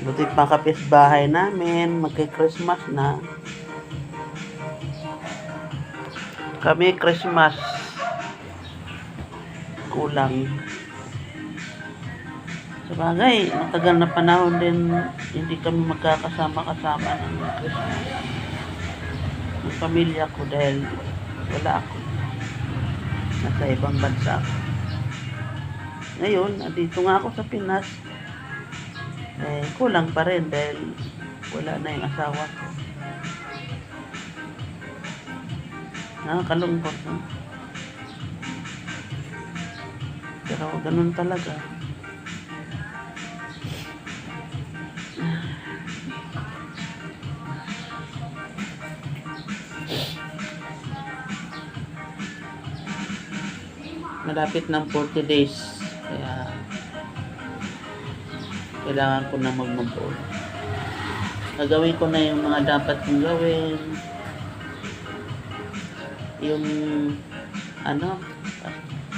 Buti pa bahay namin, magki-Christmas na. Kami Christmas kulang. Sabagay, matagal na panahon din hindi kami magkakasama-kasama ng Christmas. Ang pamilya ko dahil wala ako. Nasa ibang bansa ako. Ngayon, andito nga ako sa Pinas. Kulang pa rin dahil wala na yung asawa ko. Nakakalungkot, no? Pero ganun talaga. Malapit ng 40 days. Kaya kailangan ko na mag-move. Gagawin ko na yung mga dapat kong gawin. Yung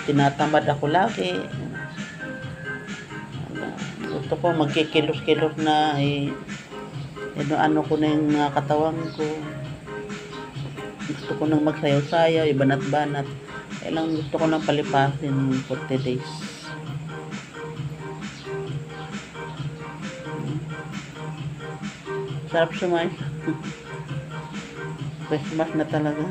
tinatamad ako lagi. Gusto ko magkikilos-kilos na ano ko na yung mga katawan ko. Gusto ko nang magsayaw-sayaw, ibanat-banat. Kailang gusto ko nang palipasin yung 40 days. Sarap sumay. Christmas na talaga.